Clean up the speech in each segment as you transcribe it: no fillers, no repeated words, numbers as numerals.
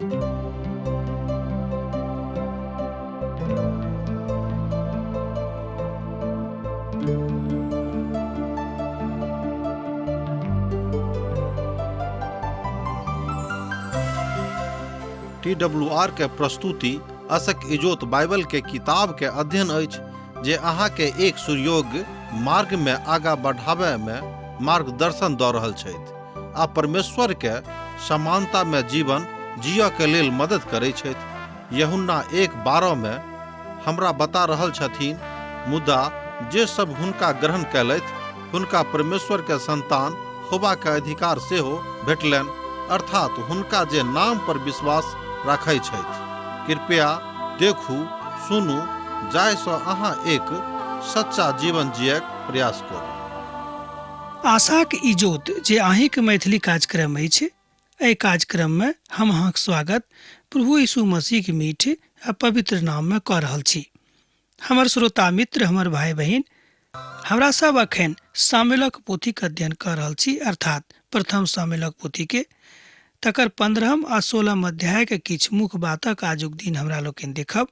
TWR के प्रस्तुति असक इजोत बाइबल के किताब के अध्ययन अछि जे अहाँ के एक सुयोग्य मार्ग में आगा बढ़ावे में मार्गदर्शन दऽ रहल छथि आ परमेश्वर के समानता में जीवन जिय के लेल मदद करैत छथि। यूहन्ना 1:12 में हमरा बता रहल छथिन, मुदा जे सब हुनका ग्रहण कयलथि हुनका परमेश्वर के संतान होबा के अधिकार सेहो भेटलनि, अर्थात हुनका जे नाम पर विश्वास राखै छथि। कृपया देखू, सुनू, जाहिसँ अहाँ एक सच्चा जीवन जियक प्रयास करू। आशाक इजोत जे अहींके मैथिली कार्यक्रम अछि, एहि कार्यक्रम में हम अहाँक स्वागत प्रभु यीशु मसीह के मीठ आ पवित्र नाम में कऽ रहल छी। हमर श्रोता मित्र, हमर भाई बहिन, हमरा सब अखन सामुएलक पोथी के अध्ययन कर रहल छी, अर्थात प्रथम सामुएलक पोथी के। तकर 15 आ 16 अध्याय के किछु मुख्य बातक आजुक दिन हमरा लोकनि देखब।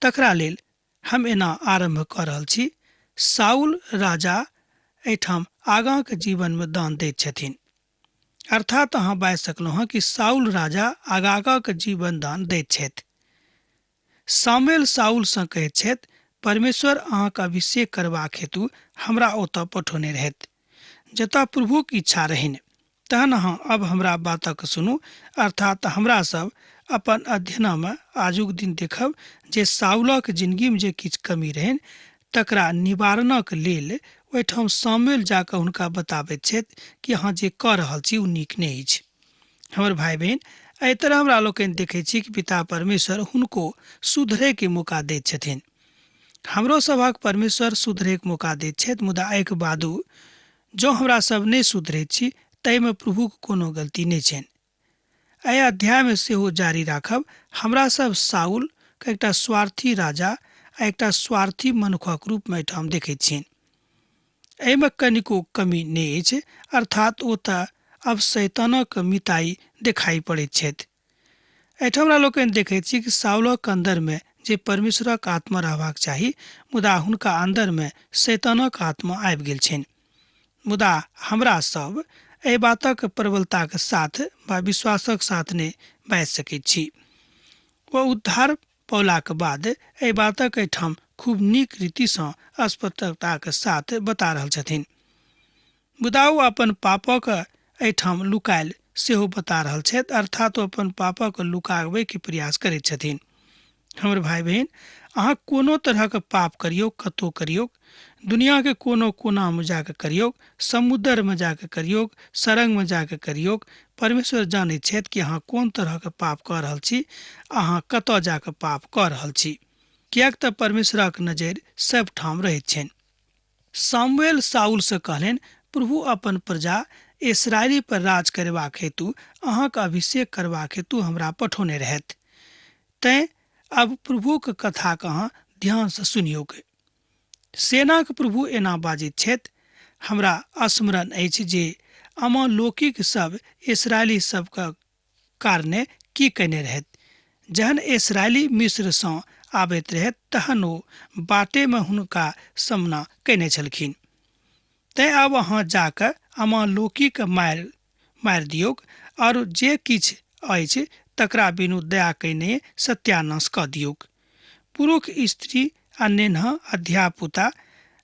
तकरा लेल हम एना आरंभ कर रहल छी। साउल राजा एठाम आगाँ के जीवन में दान दैत छथिन, अर्थात अहाँ बाजि सकलहुँ हँ कि साउल राजा आगाँ के जीवन दान दैत छथि। सामुएल साउल सँ कहैत छथि, परमेश्वर अहाँके अभिषेक करबाक हेतु हमरा ओतऽ पठौने रहथि, जतऽ प्रभुक इच्छा रहनि। तहन अहाँ अब हमरा बातक सुनू, अर्थात हमरा सब अपन अध्ययन में आजुक दिन देखब जे साउलक जिंदगी में जे किछु कमी रहनि तकरा निवारणक लेल ओहिठाम सामुएल जाकऽ हुनका बताबैत छथि कि अहाँ जे कऽ रहल छी ओ नीक नहि अछि। हमर भाई बहन, एहि तरह हमरा लोकनि देखै छी कि पिता परमेश्वर हुनको सुधरै के मौका दैत छथिन। हमरो सभक परमेश्वर सुधरै के मौका दैत छथि, मुदा एहिके बादो जँ हमरा सब नहि सुधरैत छी ताहिमे प्रभुक कोनो गलती नहि छनि। एहि अध्याय में सेहो जारी राखब, हमरा सब साउल के एकटा स्वार्थी राजा आ एकटा स्वार्थी मनुखक रूप में एहिठाम देखैत छियनि। एहिमे कनिको कमी नहि अछि, अर्थात ओ तऽ अब शैतानक मिताई देखाई पड़ैत छथि। एहिठाम हमरा लोकनि देखैत छी कि साउलक अन्दर में जे परमेश्वरक आत्मा रहबाक चाही, मुदा हुनका अन्दर में शैतानक आत्मा आबि गेल छनि। मुदा हमरा सब एहि बातक प्रबलता के साथ वा विश्वासक साथ नहि बाजि सकैत छी। ओ उद्धार पौला के बाद एहि बातक एहिठाम खूब नीक रीति सँ स्पष्टता के साथ बता रहल छथिन, मुदा ओ अपन पापक एहिठाम लुकायल सेहो बता रहल छथि, अर्थात ओ अपन पापक लुकाबै के प्रयास करैत छथिन। हमर भाई बहन, अहाँ कोनो तरहक पाप करियौ, कतौ करियौ, दुनिया के कोनो कोना में जाके करियौ, समुद्र में जाके करियौ, सड़क में जाके करियौ, परमेश्वर जानैत छथि कि अहाँ कोन तरह के पाप कऽ रहल छी, अहाँ कतऽ जाके पाप कऽ रहल छी, किएक तऽ परमेश्वरक नजरि सब ठाम रहैत छनि। सामुएल साउल से कहलनि, प्रभु अपन प्रजा इस्राएली पर राज करबाक हेतु अहाँके अभिषेक करबाक हेतु हमरा पठौने रहथि। तैं अब प्रभुक कथा के अहाँ ध्यान से सुनियौक। सेनाक प्रभु एना बाजैत छथि, हमरा स्मरण अछि जे अमालोकिक सब इस्राएली सबके कारणे की कयने रहथि। जहन इस्राएली मिस्र सँ आबैत रहथि तहन ओ बाटे में हुनका सामना कयने छलखिन। तैं अब अहाँ जाकऽ अमालोकी के मारि दियौक, और जे किछु अछि तकरा बिनु दया कयने सत्यानाश कऽ दियौक। पुरुष, स्त्री आ नेन्हा, अध्यापुता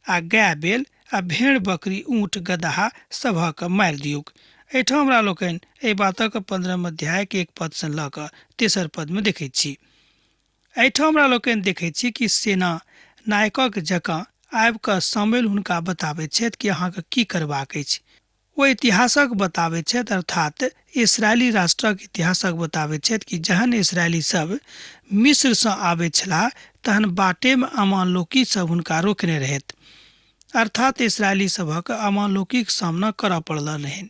आ गाय बैल आ भेड़ बकरी, ऊँट गदहा सभक मारि दियौक। एहिठाम हमरा लोकनि एहि बातक 15 अध्याय के 1 पद से लऽ कऽ 3 पद में देखैत छी। एहिठाम हमरा लोकनि देखैत छी कि सेना नायकक जकाँ आबि कऽ सामुएल हुनका बताबैत छथि कि अहाँके की करबाक अछि। ओ इतिहासक बताबैत छथि, अर्थात इस्राएली राष्ट्रक इतिहासक बताबैत छथि कि जहन इस्राएली सब मिस्र सँ आबैत छलाह तहन बाटे में अमालोकी सब हुनका रोकने रहथि, अर्थात इस्राएली सभक अमालोकीक सामना करऽ पड़ल रहनि।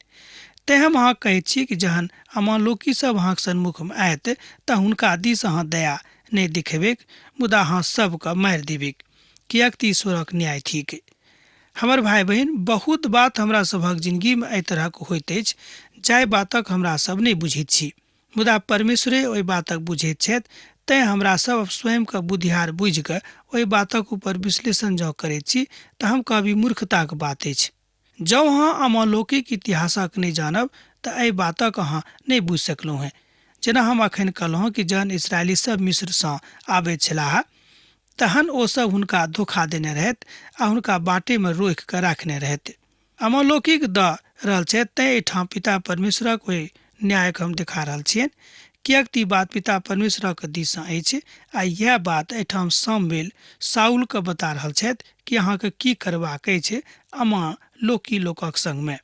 तैं हम अहाँ कहैत छी कि जहन अमालोकी सब अहाँके सन्मुख में आयत तऽ हुनका दिस अहाँ दया नहि दिखेबेक, मुदा अहाँ सबके मारि देबेक, किएक तऽ ईश्वरक न्याय थिक। हमर भाई बहन, बहुत बात हमरा सभक जिंदगी में एहि तरहक होइत अछि जाहि बातक हमरा सब नहि बुझैत छी, मुदा परमेश्वरे ओहि बातक बुझैत छथि, तैँ हमरा सब स्वयं के बुद्धियार बुझि कऽ ओहि बातक ऊपर विश्लेषण जँ करैत छी तऽ हम कहबी मूर्खताक बात अछि। जँ अहाँ अमलौकिक इतिहासक नहि जानब तऽ एहि बातक अहाँ नहि बुझि सकलहुँ हेँ। जेना हम अखन कहलहुँ कि जहन इसराइली सब मिस्रसँ आबैत छलाह तहन ओसभ हुनका धोखा देने रहथि आ हुनका बाटेमे रोकि कऽ राखने रहथि। अमलौकिक दऽ रहल छथि, तैँ एहिठाम पिता परमेश्वरक ओहि न्यायक हम देखा रहल छियनि, किएक तऽ ई बात पिता परमेश्वरक दिससँ अछि आ इएह बात एहिठाम सामुएल शाऊलके बता रहल छथि कि अहाँके की करबाक अछि अमलौकी लोकक संगमे।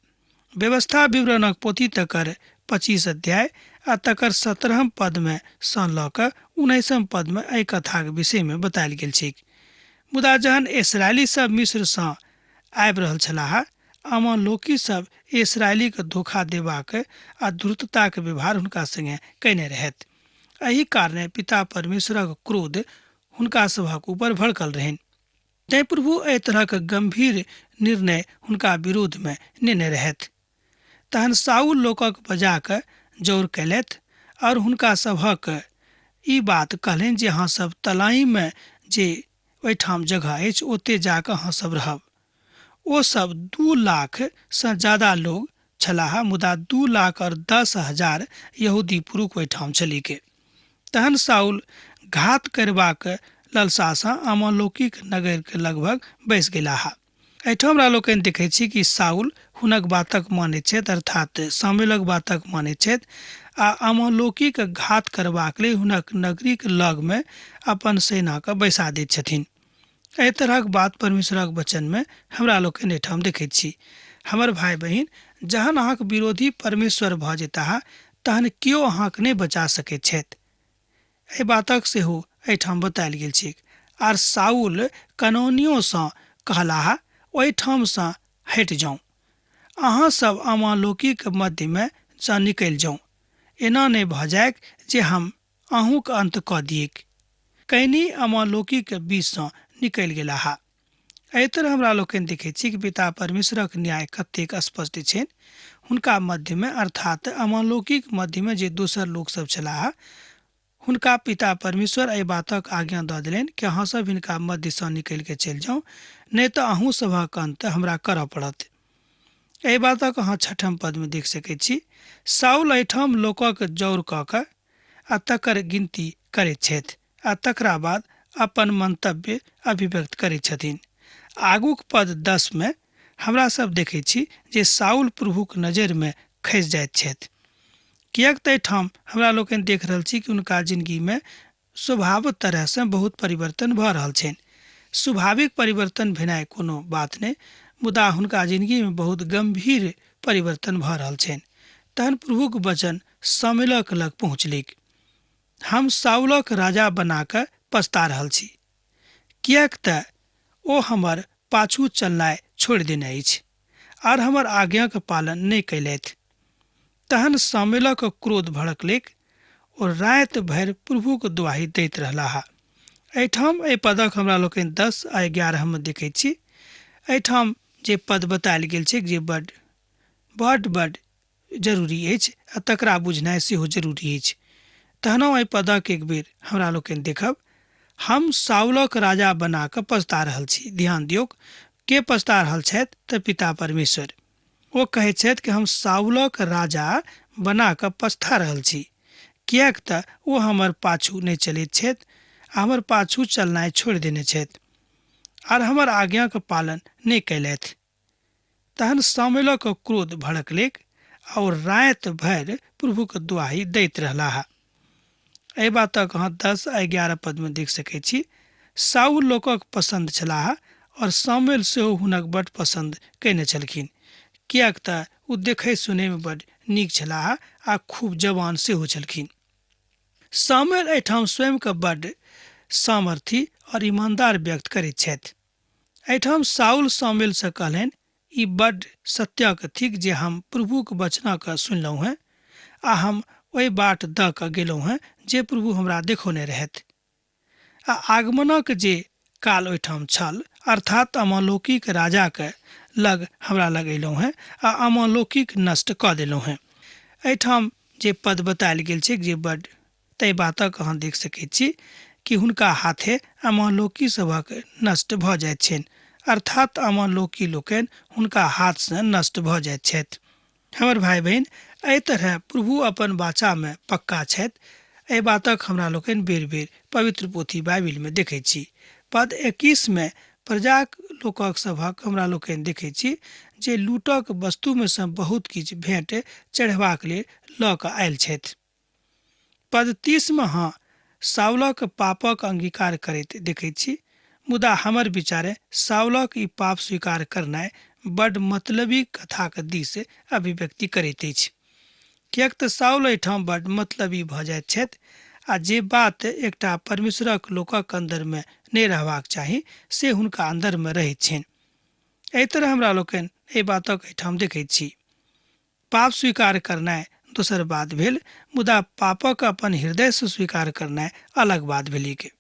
व्यवस्था विवरणक पोथी तकर 25 अध्याय आ तकर 17 पदमे सँ लऽ कऽ 19 पदमे एहि कथाक विषयमे बतायल गेल छै। मुदा जहन इसराइली सब मिस्रसँ आबि रहल छलाह, अमलौकी सब इसराइलीके धोखा देबाक आ धूर्तताक व्यवहार हुनका संगे कयने रहथि। एहि कारणे पिता परमेश्वरक क्रोध हुनका सभक ऊपर भड़कल रहनि। तैँ प्रभु एहि तरहक गंभीर निर्णय हुनका विरोधमे नेने रहथि। तहन शाऊल लोकक बजा कऽ जोर कयलथि और हुनका सभक ई बात कहलनि जे अहाँ सब तलाईमे जे ओहिठाम जगह अछि ओते जाकऽ अहाँ सब रहब। ओ सब 2 लाखसँ ज्यादा लोग छलाह, मुदा 2 लाख और 10,000 यहूदी पुरुष ओहिठाम छलीके। तहन शाऊल घात करबाक लालसासँ अमलौकिक नगर के लगभग बैसि गेलाह। एहिठाम हमरा लोकनि देखैत छी कि शाऊल हुनक बातक मानैत छथि, अर्थात शामुएलक बातक मानैत छथि आ अमलौकिक घात करबाक लेल हुनक नगरीक लगमे अपन सेनाके बैसा दैत छथिन। एहि तरहक बात परमेश्वरक वचनमे हमरा लोकनि एहिठाम देखैत छी। हमर भाई बहिन, जहन अहाँक विरोधी परमेश्वर भऽ जेताह तहन केओ अहाँके नहि बचा सकैत छथि। एहि बातक सेहो एहिठाम बतायल गेल छै। आर शाऊल कनौनियोसँ कहलाह, ओहिठामसँ हटि जाउ, अहाँ सब अमलौकिक मध्यमे सँ निकलि जाउ, एना नहि भऽ जायक जे हम अहूँके अंत कऽ दियैक। कैनी अमलौकिक बीचसँ निकलि गेलाह। एहि तरह हमरा लोकनि देखैत छी कि पिता परमेश्वरक न्याय कतेक स्पष्ट छनि। हुनका मध्यमे अर्थात अमलौकिक मध्यमे जे दोसर लोकसभ छलाह, हुनका पिता परमेश्वर एहि बातक आज्ञा दऽ देलनि कि अहाँ सब हिनका मध्यसँ निकलि कऽ चलि जाउ, नहि तऽ अहूँ सभक अंत हमरा करऽ पड़त। एहि बातक अहाँ 6 पदमे देख सकैत छी। शाऊल एहिठाम लोकक जौर कऽ कऽ आ तकर गिनती करैत छथि आ तकरा बाद अपन मंतव्य अभिव्यक्त करैत छथिन। आगूक पद 10 में हमरा सब देखैत छी जे शाऊल प्रभुक नजरिमे खसि जाइत छथि, किएक तऽ एहिठाम हमरा लोकनि देख रहल छी कि हुनका जिंदगीमे स्वभाव तरहसँ बहुत परिवर्तन भऽ रहल छनि। स्वाभाविक परिवर्तन भेनाइ कोनो बात नहि, मुदा हुनका जिंदगीमे बहुत गंभीर परिवर्तन भऽ रहल छनि। तहन प्रभुक वचन शामुएलक लग पहुँचलीक। हम शाऊलक राजा बना कऽ पछता रहल छी, किएक तऽ ओ हमर पाछू चलनाइ छोड़ि देने अछि आर हमर आज्ञाके पालन नहि कयलथि। तहन शामुएलक क्रोध भड़कलैक और राति भरि प्रभुक दुआही दैत रहलाह। एहिठाम एहि पदक हमरा लोकनि 10 आ 11 में देखैत छी। एहिठाम जे पद बतायल गेल छै जे बड्ड जरूरी अछि आ तकरा बुझनाइ सेहो जरूरी अछि। तहनो एहि पदक एक बेर हमरा लोकनि देखब। हम शाऊलक राजा बना कऽ पछता रहल छी। ध्यान दियौ, के पछता रहल छथि तऽ पिता परमेश्वर। ओ कहैत छथि कि हम शाऊलक राजा बना कऽ पछता रहल छी, किएक तऽ ओ हमर पाछू नहि चलैत छथि आ हमर पाछू चलनाइ छोड़ि देने छथि आर हमर आज्ञाके पालन नहि कयलथि। तहन शामुएलक क्रोध भड़कलैक और राति भरि प्रभुक दुआही दैत रहलाह। एहि बातक अहाँ 10 आ 11 पदमे देख सकैत छी। शाऊल लोकक पसंद छलाह और शामुएल सेहो हुनक बड्ड पसंद कयने छलखिन, किएक तऽ ओ देखै सुनैमे बड्ड नीक छलाह आ खूब जवान सेहो छलखिन। शामुएल एहिठाम स्वयंके बड्ड सामर्थी और ईमानदार व्यक्त करैत छथि। एहिठाम शाऊल शामुएलसँ कहलनि, ई बड्ड सत्यक थिक जे हम प्रभुक वचनके सुनलहुँ हेँ आ हम ओहि बाट दऽ कऽ गेलहुँ हेँ जे प्रभु हमरा देखौने रहथि। आ आगमनक जे काल ओहिठाम छल, अर्थात अमलौकिक राजाके लग हमरा लग अयलहुँ हेँ आ अमलौकिक नष्ट कऽ देलहुँ हेँ। एहिठाम जे पद बतायल गेल छै जे बड तै बातक अहाँ देख सकैत छी कि हुनका हाथे अमलोकी सभक नष्ट भऽ जाइत छनि, अर्थात अमलोकी लोकनि हुनका हाथसँ नष्ट भऽ जाइत छथि। हमर भाई बहन, एहि तरह प्रभु अपन वाचामे पक्का छथि। एहि बातक हमरा लोकनि बेर बेर पवित्र पोथी बाइबिलमे देखैत छी। पद 21 में प्रजाक लोकक सभक हमरा लोकनि देखैत छी जे लूटक वस्तुमे सँ बहुत किछु भेंट चढ़ेबाक लेल लऽ कऽ आयल छथि। पद 30 में हाँ साउलक पापक अंगीकार करैत देखैत छी, मुदा हमर विचारे साउलक ई पाप स्वीकार करनाइ बड मतलबी कथाक दिस अभिव्यक्ति करैत अछि। किएक तऽ साउल एहिठाम बड मतलबी भऽ जाइत छथि, आ जे बात एकटा परमेश्वरक लोकक अन्दरमे नहि रहबाक चाही से हुनका अन्दरमे रहैत छनि। एहि तरह हमरा लोकनि एहि बातक एहिठाम देखैत छी। पाप स्वीकार करनाइ दोसर बात भेल, मुदा पापक अपन हृदयसँ स्वीकार करनाइ अलग बात भेलिक।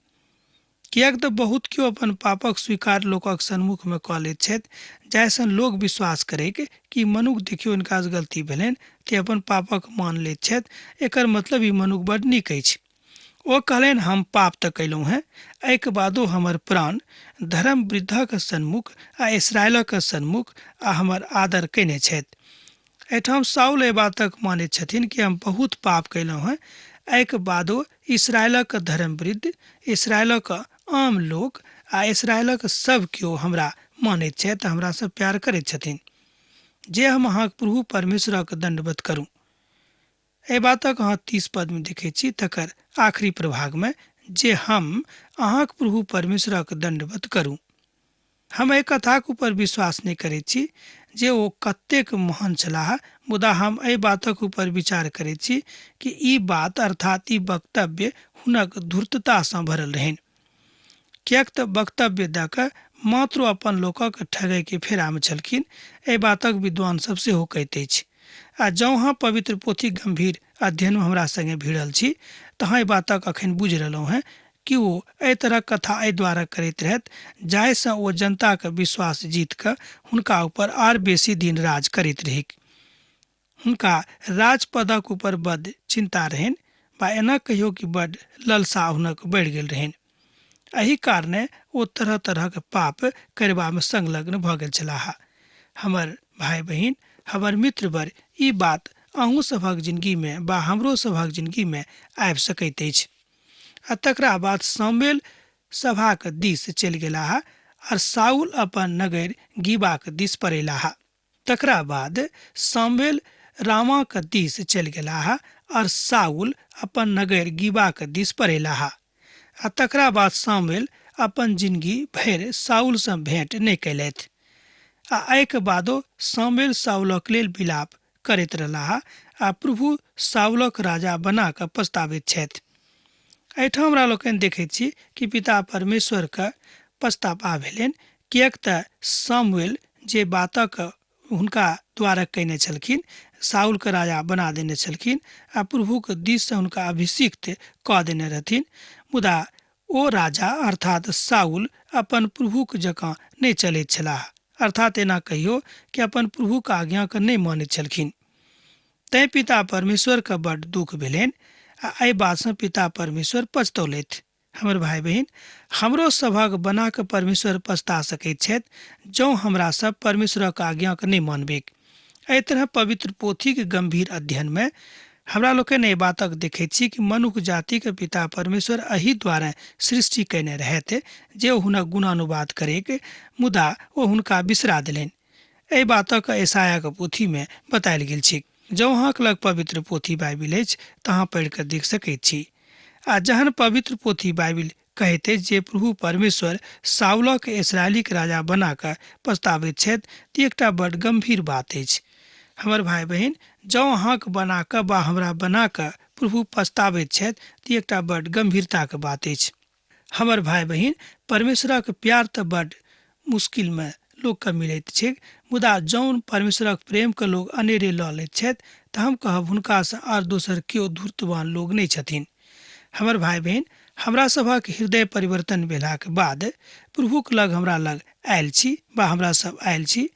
किएक तऽ बहुत केओ अपन पापक स्वीकार लोकक सन्मुखमे कऽ लैत छथि, जाहिसँ लोक विश्वास करैक कि मनुख देखियौ हिनकासँ गलती भेलनि ते अपन पापक मान लैत छथि। एकर मतलब ई मनुख बड नीक अछि। ओ कहलनि हम पाप तऽ कयलहुँ हेँ, एहिके बादो हमर प्राण धर्म वृद्धक सन्मुख आ इसराइलक सन्मुख आ हमर आदर कयने छथि। एहिठाम साउल एहि बातक मानैत छथिन कि हम बहुत पाप कयलहुँ हेँ, एहिके बादो इसराइलक धर्म वृद्ध, इसराइलक आम लोक आ इसराइलक सभ केओ हमरा मानैत छथि, हमरासँ प्यार करैत छथिन जे हम अहाँक प्रभु परमेश्वरक दंडवत करूँ। एहि बातक अहाँ 30 पदमे देखैत छी। तकर आखिरी प्रभागमे जे हम अहाँक प्रभु परमेश्वरक दंडवत करूँ। हम एहि कथाक ऊपर विश्वास नहि करैत छी जे ओ कतेक महान छलाह, मुदा हम एहि बातक ऊपर विचार करैत छी कि ई बात अर्थात ई वक्तव्य हुनक धूर्ततासँ भरल रहनि। किएक तऽ वक्तव्य दऽ कऽ मात्र अपन लोकक ठगैके फेरामे छलखिन। एहि बातक विद्वान सब सेहो कहैत अछि। आ जँ अहाँ पवित्र पोथी गंभीर अध्ययनमे हमरा संगे भिड़ल छी तऽ अहाँ एहि बातक अखन बुझि रहलहुँ हेँ कि ओ एहि तरहक कथा एहि दुआरे करैत रहथि जाहिसँ ओ जनताके विश्वास जीत कऽ हुनका ऊपर आर बेसी दिन राज करैत रहिक। हुनका राजपदक ऊपर बड्ड चिंता रहनि, वा एना कहियो कि बड्ड ललसा हुनक बढ़ि गेल रहनि। एहि कारणे ओ तरह तरहक पाप करबामे संलग्न भऽ गेल छलाह। हमर भाई बहिन, हमर मित्रवर, ई बात अहूँ सभक जिंदगीमे वा हमरो सभक जिंदगीमे आबि सकैत अछि। आ तकरा बाद सामुएल सभाक दिस चलि गेलाह और साउल अपन नगर गीबाक दिस परेलाह। तकरा बाद सामुएल रामाक दिस चलि गेलाह और साउल अपन नगर गीबाक दिस परेलाह। आ तकरा बाद सामुएल अपन जिंदगी भरि साउलसँ भेंट नहि कयलथि। आ एहिके बादो सामुएल साउलक लेल विलाप करैत रहलाह आ प्रभु साउलक राजा बना कऽ पछताबैत छथि। एहिठाम हमरा लोकनि देखैत छी कि पिता परमेश्वरके पछतावा भेलनि, किएक तऽ सामुएल जे बातक हुनका द्वारा कयने छलखिन, साउलके राजा बना देने छलखिन आ प्रभुके दिससँ हुनका अभिषिक्त कऽ देने रहथिन, मुदा ओ राजा अर्थात साउल अपन प्रभुक जकाँ नहि चलैत छलाह, अर्थात एना कहियो कि अपन प्रभुक आज्ञाके नहि मानैत छलखिन। तैँ पिता परमेश्वरके बड्ड दुख भेलनि आ एहि बातसँ पिता परमेश्वर पछतौलथि। हमर भाई बहिन, हमरो सभक बना कऽ परमेश्वर पछता सकैत छथि जँ हमरा सब परमेश्वरक आज्ञाके नहि मानबेक। एहि तरह पवित्र पोथीके गंभीर अध्ययनमे हमरा लोकनि एहि बातक देखैत छी कि मनुख जातिके पिता परमेश्वर एहि दुआरे सृष्टि कयने रहथि जे ओ हुनक गुणानुवाद करैक, मुदा ओ हुनका बिसरा देलनि। एहि बातक यशायाहके पोथीमे बतायल गेल छै। जँ अहाँक लग पवित्र पोथी बाइबिल अछि तऽ अहाँ पढ़ि कऽ देख सकैत छी। आ जहन पवित्र पोथी बाइबिल कहैत अछि जे प्रभु परमेश्वर साउलक इसराइलीक राजा बना कऽ पछताबैत छथि तऽ एकटा बड्ड गंभीर बात अछि। हमर भाई बहिन, जँ अहाँक बना कऽ वा हमरा बना कऽ प्रभु पछताबैत छथि तऽ एकटा बड्ड गंभीरताके बात अछि। हमर भाई बहिन, परमेश्वरक प्यार तऽ बड्ड मुश्किलमे लोकके मिलैत छै, मुदा जौन परमेश्वरक प्रेमके लोग अनेरे लऽ लैत छथि तऽ हम कहब हुनकासँ आर दोसर केओ धूर्तवान लोग नहि छथिन। हमर भाई बहिन, हमरा सभक हृदय परिवर्तन भेलाके बाद प्रभुक लग हमरा लग आयल छी वा हमरा सब आयल छी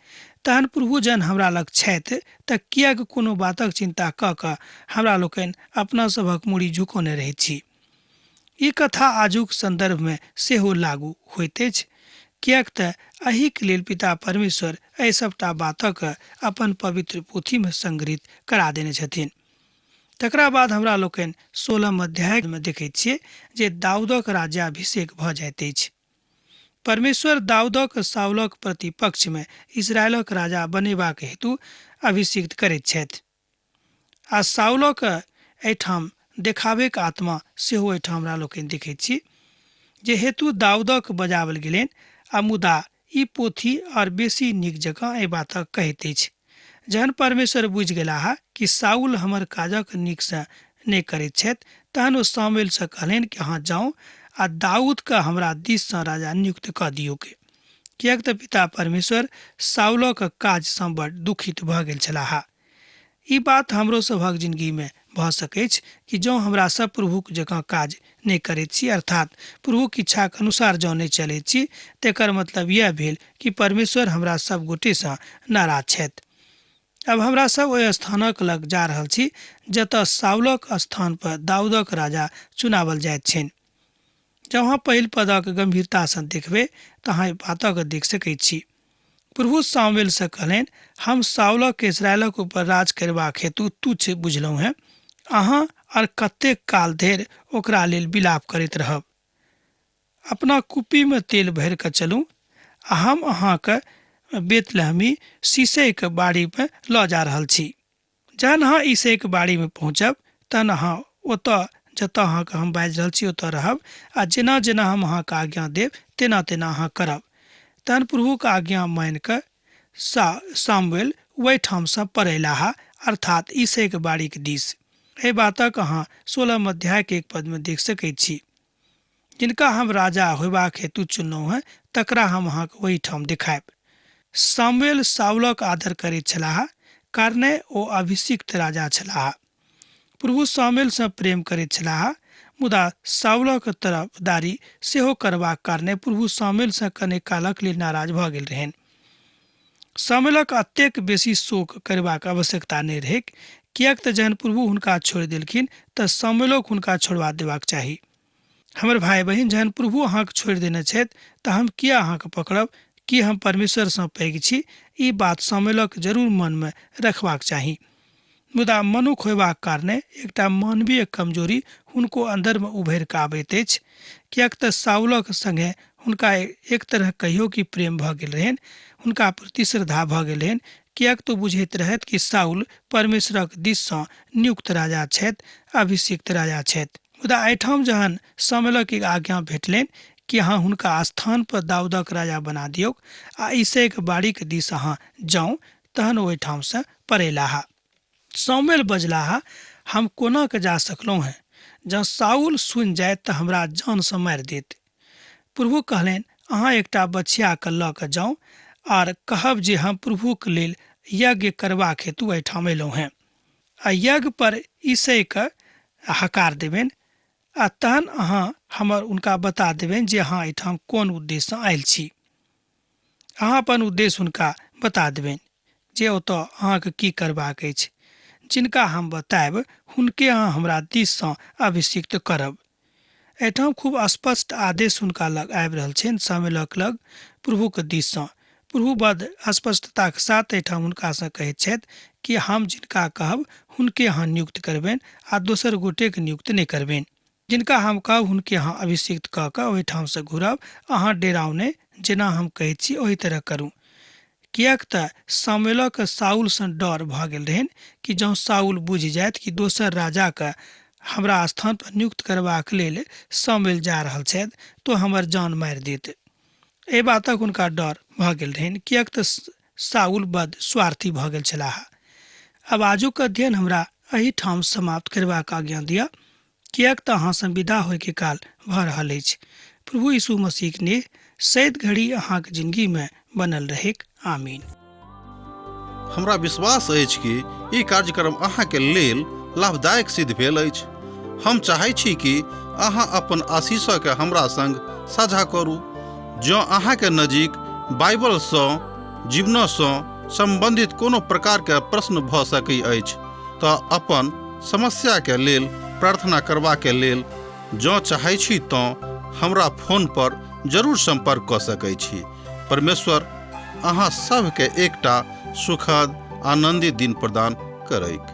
तहन प्रभु जन हमरा लग छथि तऽ किएक कोनो बातक चिंता कऽ कऽ हमरा लोकनि अपना सभक मूड़ी झुकौने रहैत छी। ई कथा आजुक संदर्भमे सेहो लागू होइत अछि, किएक तऽ एहिक लेल पिता परमेश्वर एहि सभटा बातक अपन पवित्र पोथीमे संग्रहित करा देने छथिन। तकरा बाद हमरा लोकनि 16 अध्यायमे देखैत छियै जे दाऊदक राज्याभिषेक भऽ जाइत अछि। परमेश्वर दाऊदक साउलक प्रतिपक्षमे इजरायलक राजा बनेबाक हेतु अभिषिक्त करैत छथि। आ साउलक एहिठाम देखाबैक आत्मा सेहो एहिठाम हमरा लोकनि देखैत छी जे हेतु दाऊदक बजावल गेलनि। आ मुदा ई पोथी और बेसी नीक जकाँ एहि बातक कहैत अछि। जहन परमेश्वर बुझि गेलाह कि साउल हमर काजक नीकसँ नहि करैत छथि, तहन ओ सामुएलसँ कहलनि कि अहाँ जाउ आ दाऊदके हमरा दिससँ राजा नियुक्त कऽ दियौक, किएक तऽ पिता परमेश्वर साउलक काजसँ बड़ दुखित भऽ गेल छलाह। ई बात हमरो सभक जिन्दगीमे भऽ सकैत अछि कि जँ हमरा सब प्रभुक जकाँ काज नहि करैत छी, अर्थात प्रभुक इच्छाक अनुसार जँ नहि चलैत छी, तेकर मतलब यह भेल कि परमेश्वर हमरा सब गोटेसँ नाराज छथि। अब हमरा सब ओहि स्थानक लग जा रहल छी जतऽ साउलक स्थान पर दाऊदक राजा चुनावल जाइत छनि। जँ अहाँ पहिल पदक गंभीरतासँ देखबै तऽ अहाँ बातक देख सकैत छी। प्रभु सामुएलसँ कहलनि, हम साउलक इजरायलक ऊपर राज करबाक हेतु तुच्छ बुझलहुँ हैं। अहाँ और कतेक काल धरि ओकरा लेल विलाप करैत रहब। अपना कुप्पीमे तेल भरि कऽ चलू आ हम अहाँके बेतलहमी शीशेके बाड़ीमे लऽ जा रहल छी। जहन अहाँ ईसेके बाड़ीमे पहुँचब तहन अहाँ ओतऽ जतऽ अहाँके हम बाजि रहल छी ओतऽ रहब आ जेना जेना हम अहाँके आज्ञा देब तेना तेना अहाँ करब। तहन प्रभुके आज्ञा मानि कऽ सामुएल ओहिठामसँ पढ़ेलाह, अर्थात ईसेके बाड़ीके दिस। एहि बातक अहाँ 16 अध्यायके 1 पदमे देख सकैत छी। जिनका हम राजा होयबाक हेतु चुनलहुँ हैं तकरा हम अहाँके ओहिठाम देखायब। सामुएल साउलक आदर करैत छलाह, कारणे ओ अभिषिक्त राजा छलाह। प्रभु सामुएलसँ प्रेम करैत छलाह, मुदा साउलक तरफदारी सेहो करबाक कारणे प्रभु सामुएलसँ कने कालक लेल नाराज भऽ गेल रहनि। सामुएलक अतेक बेसी शोक करबाक आवश्यकता नहि रहै, किएक तऽ जहन प्रभु हुनका छोड़ि देलखिन तऽ सामुएलोक हुनका छोड़वा देबाक चाही। हमर भाई बहिन, जहन प्रभु अहाँके छोड़ि देने छथि तऽ हम किया अहाँके पकड़ब कि हम परमेश्वरसँ पैघ छी। ई बात सामुएलक जरूर मनमे रखबाक चाही। मुदा मनुख होयबाक कारणे एकटा मानवीय कमजोरी हुनको अन्दरमे उभरि कऽ आबैत अछि, किएक तऽ साउलक संगे हुनका एक तरह कहियो कि प्रेम भऽ गेल रहनि, हुनका प्रति श्रद्धा भऽ गेल रहनि, किएक तो बुझैत रहथि कि साउल परमेश्वरक दिससँ नियुक्त राजा छथि, अभिषिक्त राजा छथि। मुदा एहिठाम जहन सामुएलक आज्ञा भेटलनि कि अहाँ हुनका स्थान पर दाऊदक राजा बना दियौक आ ईसेक बाड़ीक दिस अहाँ जाउ, तहन ओहिठामसँ पढ़ेलाह। सामुएल बजलाह, हम कोना कऽ जा सकलहुँ हैं, जँ साउल सुनि जायत तऽ हमरा जानसँ मारि देत। प्रभु कहलनि, अहाँ एकटा बछियाके लऽ कऽ जाउ आर कहब जे हम प्रभुक लेल यज्ञ करबाक हेतु एहिठाम अयलहुँ हैं। आ यज्ञ पर ईसेके हकार देबनि आ तहन अहाँ हमर हुनका बता देबनि जे अहाँ एहिठाम कोन उद्देश्यसँ आयल छी। अहाँ अपन उद्देश्य हुनका बता देबनि जे ओतऽ अहाँके की करबाक अछि। जिनका हम बतायब हुनके अहाँ हमरा दिससँ अभिषिक्त करब। एहिठाम खूब स्पष्ट आदेश हुनका लग आबि रहल छनि, सामुएलक लग प्रभुके दिससँ। प्रभु बड़ स्पष्टताके साथ एहिठाम हुनकासँ कहैत छथि कि हम जिनका कहब हुनके अहाँ नियुक्त करबनि आ दोसर गोटेके नियुक्त नहि करबनि। जिनका हम कहब हुनके अहाँ अभिषिक्त कऽ कऽ ओहिठामसँ घुरब। अहाँ डेराउ नहि, जेना हम कहैत छी ओही तरह करू। किएक तऽ सामुएलक साउलसँ डर भऽ गेल रहनि कि जँ साउल बुझि जायत कि दोसर राजाके हमरा स्थान पर नियुक्त करबाक लेल सामुएल जा रहल छथि तो हमर जान मारि देत। एहि बातक हुनका डर भऽ गेल रहनि, किएक तऽ साउल बड़ स्वार्थी भऽ गेल छलाह। अब आजुक अध्ययन हमरा एहिठाम समाप्त करबाक आज्ञा दिअ, किएक तऽ अहाँसँ विदा होयके काल भऽ रहल अछि। प्रभु यीशु मसीहके ने सैद घड़ी अहाँके जिंदगीमे बनल रहेक। आमीन। हमरा विश्वास अछि कि ई कार्यक्रम अहाँके लेल लाभदायक सिद्ध भेल अछि। हम चाहै छी कि अहाँ अपन आशीषके हमरा संग साझा करू। जँ अहाँके नजीक बाइबलसँ, जीवनसँ संबंधित कोनो प्रकार के प्रश्न भऽ सकै अछि तऽ अपन समस्या के लेल प्रार्थना करबा के लेल जँ चाहै छी तऽ हमरा फोन पर जरूर संपर्क कऽ सकै छी। परमेश्वर अहाँ सबके एकटा सुखद आनंदित दिन प्रदान करैक।